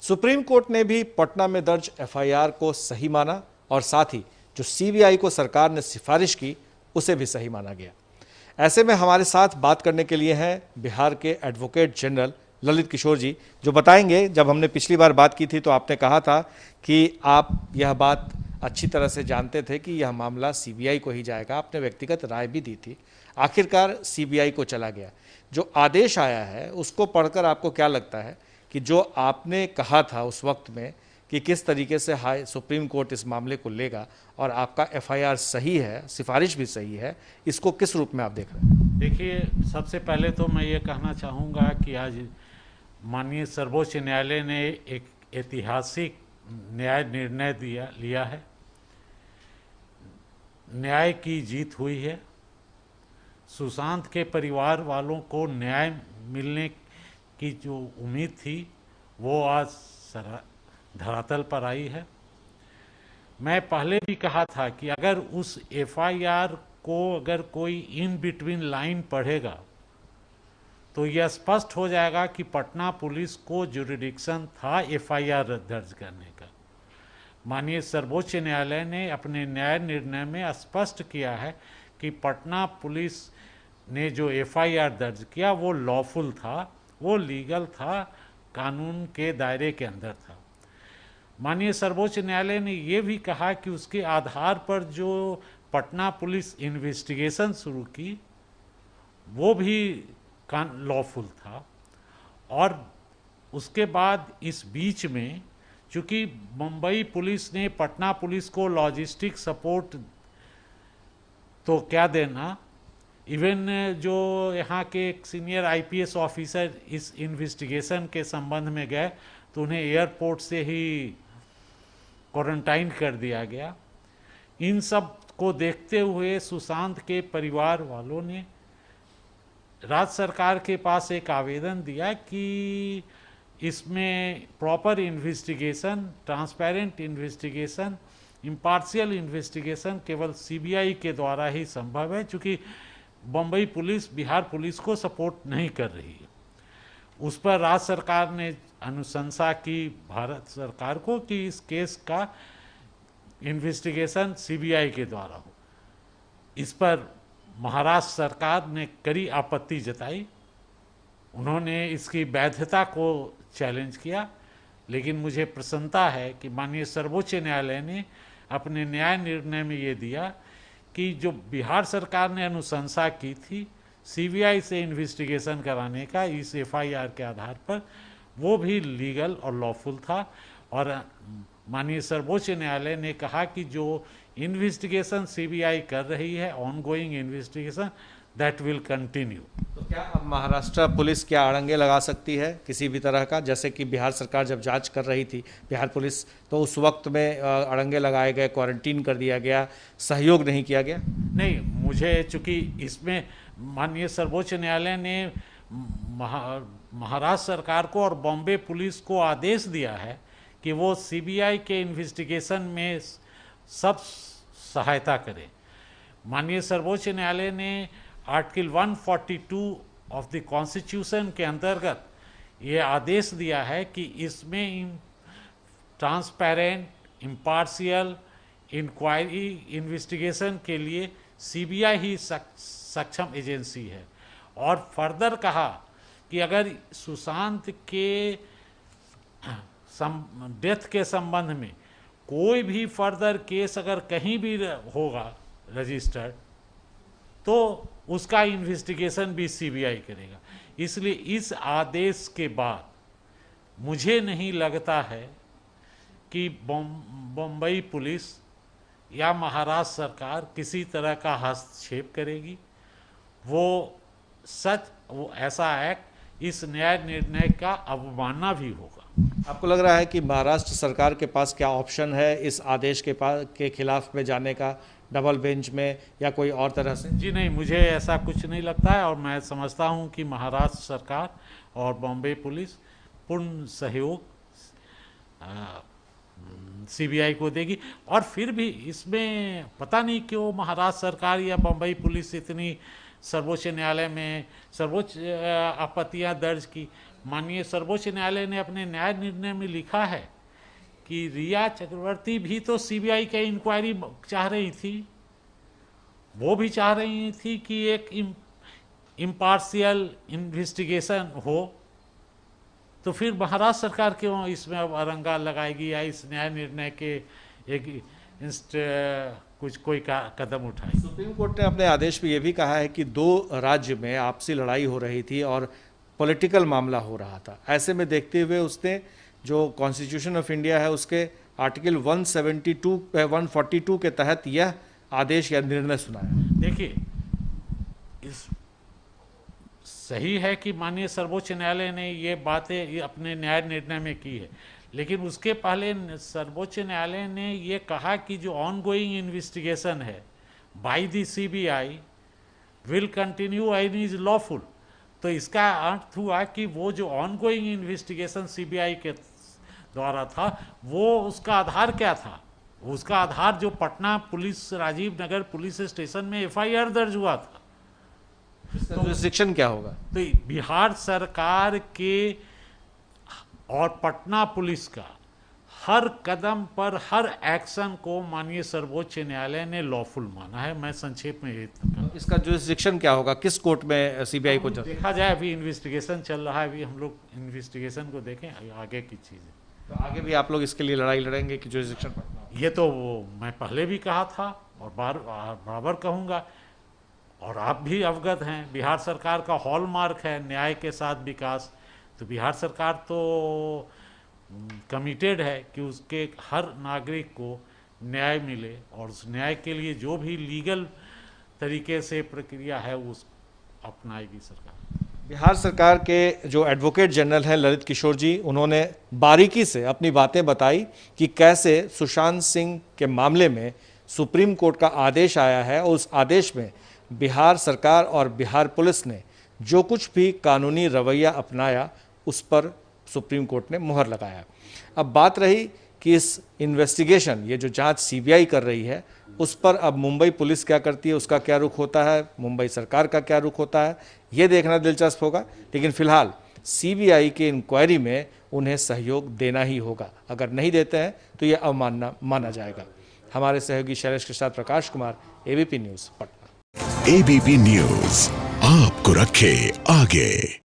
Supreme court ने भी पटना में दर्ज एफआईआर को सही माना और साथ ही जो सीबीआई को सरकार ने सिफारिश की उसे भी सही माना गया। ऐसे में हमारे साथ बात करने के लिए हैं बिहार के एडवोकेट जनरल ललित किशोर जी, जो बताएंगे। जब हमने पिछली बार बात की थी तो आपने कहा था कि आप यह बात अच्छी तरह से जानते थे कि यह मामला सीबीआई को ही जाएगा, आपने व्यक्तिगत राय भी दी थी। आखिरकार सीबीआई को चला गया। जो आदेश आया है उसको पढ़कर आपको क्या लगता है कि जो आपने कहा था उस वक्त में कि किस तरीके से हाई सुप्रीम कोर्ट इस मामले को लेगा और आपका एफआईआर सही है, सिफारिश भी सही है, इसको किस रूप में आप देख रहे हैं? देखिए, सबसे पहले तो मैं ये कहना चाहूँगा कि आज माननीय सर्वोच्च न्यायालय ने एक ऐतिहासिक न्याय निर्णय लिया है। न्याय की जीत हुई है। सुशांत के परिवार वालों को न्याय मिलने की जो उम्मीद थी वो आज धरातल पर आई है। मैं पहले भी कहा था कि अगर उस एफआईआर को अगर कोई इन बिटवीन लाइन पढ़ेगा तो यह स्पष्ट हो जाएगा कि पटना पुलिस को जुरिडिक्शन था एफआईआर दर्ज करने का। माननीय सर्वोच्च न्यायालय ने अपने न्याय निर्णय में स्पष्ट किया है कि पटना पुलिस ने जो एफआईआर दर्ज किया वो लॉफुल था, वो लीगल था, कानून के दायरे के अंदर था। माननीय सर्वोच्च न्यायालय ने ये भी कहा कि उसके आधार पर जो पटना पुलिस इन्वेस्टिगेशन शुरू की वो भी लॉफुल था। और उसके बाद इस बीच में चूँकि मुंबई पुलिस ने पटना पुलिस को लॉजिस्टिक सपोर्ट तो क्या देना, इवन जो यहाँ के एक सीनियर आईपीएस ऑफिसर इस इन्वेस्टिगेशन के संबंध में गए तो उन्हें एयरपोर्ट से ही क्वारंटाइन कर दिया गया। इन सब को देखते हुए सुशांत के परिवार वालों ने राज्य सरकार के पास एक आवेदन दिया कि इसमें proper investigation, transparent investigation, impartial investigation केवल सीबीआई के द्वारा ही संभव है, क्योंकि बम्बई पुलिस बिहार पुलिस को सपोर्ट नहीं कर रही है। उस पर राज्य सरकार ने अनुशंसा की भारत सरकार को कि इस केस का इन्वेस्टिगेशन सीबीआई के द्वारा हो। इस पर महाराष्ट्र सरकार ने कड़ी आपत्ति जताई। उन्होंने इसकी वैधता को चैलेंज किया, लेकिन मुझे प्रसन्नता है कि माननीय सर्वोच्च न्यायालय ने अपने न्याय निर्णय में ये दिया कि जो बिहार सरकार ने अनुशंसा की थी सीबीआई से इन्वेस्टिगेशन कराने का इस एफआईआर के आधार पर, वो भी लीगल और लॉफुल था। और माननीय सर्वोच्च न्यायालय ने कहा कि जो इन्वेस्टिगेशन सीबीआई कर रही है, ongoing investigation, that will continue. तो क्या अब महाराष्ट्र पुलिस क्या अड़ंगे लगा सकती है किसी भी तरह का? जैसे कि बिहार सरकार जब जांच कर रही थी, बिहार पुलिस, तो उस वक्त में अड़ंगे लगाए गए, क्वारंटीन कर दिया गया, सहयोग नहीं किया गया? नहीं, मुझे चूँकि इसमें माननीय सर्वोच्च न्यायालय ने महाराष्ट्र सरकार को और बॉम्बे पुलिस को आदेश दिया है कि वो सीबीआई के इन्वेस्टिगेशन में सब सहायता करें। माननीय सर्वोच्च न्यायालय ने आर्टिकल 142 ऑफ द कॉन्स्टिट्यूशन के अंतर्गत ये आदेश दिया है कि इसमें ट्रांसपेरेंट, इम्पार्शियल इंक्वायरी इन्वेस्टिगेशन के लिए सीबीआई ही सक्षम एजेंसी है। और फर्दर कहा कि अगर सुशांत के डेथ के संबंध में कोई भी फर्दर केस अगर कहीं भी होगा रजिस्टर्ड तो उसका इन्वेस्टिगेशन भी सीबीआई करेगा। इसलिए इस आदेश के बाद मुझे नहीं लगता है कि बम्बई पुलिस या महाराष्ट्र सरकार किसी तरह का हस्तक्षेप करेगी। वो ऐसा एक्ट इस न्याय निर्णय का अवमानना भी होगा। आपको लग रहा है कि महाराष्ट्र सरकार के पास क्या ऑप्शन है इस आदेश के खिलाफ में जाने का, डबल बेंच में या कोई और तरह से? जी नहीं, मुझे ऐसा कुछ नहीं लगता है और मैं समझता हूं कि महाराष्ट्र सरकार और बॉम्बे पुलिस पूर्ण सहयोग सीबीआई को देगी। और फिर भी इसमें पता नहीं क्यों महाराष्ट्र सरकार या बम्बई पुलिस इतनी सर्वोच्च न्यायालय में सर्वोच्च आपत्तियां दर्ज की। माननीय सर्वोच्च न्यायालय ने अपने न्याय निर्णय में लिखा है कि रिया चक्रवर्ती भी तो सीबीआई का इंक्वायरी चाह रही थी, वो भी चाह रही थी कि एक इम्पार्शियल इन्वेस्टिगेशन हो, तो फिर महाराष्ट्र सरकार क्यों इसमें अब अरंगा लगाएगी या इस न्याय निर्णय के एक कोई कदम उठाएगी। सुप्रीम कोर्ट ने अपने आदेश में यह भी कहा है कि 2 राज्य में आपसी लड़ाई हो रही थी और पॉलिटिकल मामला हो रहा था। ऐसे में देखते हुए उसने जो कॉन्स्टिट्यूशन ऑफ इंडिया है उसके आर्टिकल 142 के तहत यह आदेश या निर्णय सुनाया। देखिए, इस सही है कि माननीय सर्वोच्च न्यायालय ने ये बातें अपने न्याय निर्णय में की है, लेकिन उसके पहले सर्वोच्च न्यायालय ने ये कहा कि जो ऑनगोइंग इन्वेस्टिगेशन है by the CBI will continue and is lawful. तो इसका अर्थ हुआ कि वो जो ऑनगोइंग इन्वेस्टिगेशन सीबीआई के द्वारा था, वो उसका आधार क्या था? उसका आधार जो Patna police Rajiv Nagar police station में एफआईआर दर्ज हुआ था। तो जुरिस्डिक्शन क्या होगा? तो बिहार सरकार के और पटना पुलिस का हर कदम पर हर एक्शन को माननीय सर्वोच्च न्यायालय ने लॉफुल माना है। मैं संक्षेप में इसका जुरिस्डिक्शन क्या होगा? किस कोर्ट में सीबीआई को देखा जाए? अभी इन्वेस्टिगेशन चल रहा है, अभी हम लोग इन्वेस्टिगेशन को देखें, आगे की चीज़ें। तो आगे भी आप लोग इसके लिए लड़ाई लड़ेंगे कि जुरिस्डिक्शन पटना? ये तो मैं पहले भी कहा था और बराबर कहूँगा, और आप भी अवगत हैं, बिहार सरकार का हॉलमार्क है न्याय के साथ विकास। तो बिहार सरकार तो कमिटेड है कि उसके हर नागरिक को न्याय मिले और उस न्याय के लिए जो भी लीगल तरीके से प्रक्रिया है उस अपनाएगी सरकार। बिहार सरकार के जो एडवोकेट जनरल हैं ललित किशोर जी, उन्होंने बारीकी से अपनी बातें बताई कि कैसे सुशांत सिंह के मामले में सुप्रीम कोर्ट का आदेश आया है और उस आदेश में बिहार सरकार और बिहार पुलिस ने जो कुछ भी कानूनी रवैया अपनाया उस पर सुप्रीम कोर्ट ने मुहर लगाया। अब बात रही कि इस इन्वेस्टिगेशन, ये जो जांच सीबीआई कर रही है, उस पर अब मुंबई पुलिस क्या करती है, उसका क्या रुख होता है, मुंबई सरकार का क्या रुख होता है, ये देखना दिलचस्प होगा। लेकिन फिलहाल सीबीआई की इंक्वायरी में उन्हें सहयोग देना ही होगा। अगर नहीं देते हैं तो ये अवमानना माना जाएगा। हमारे सहयोगी शैलेश के साथ Prakash Kumar, ABP news, Patna. ABP news आपको रखे आगे।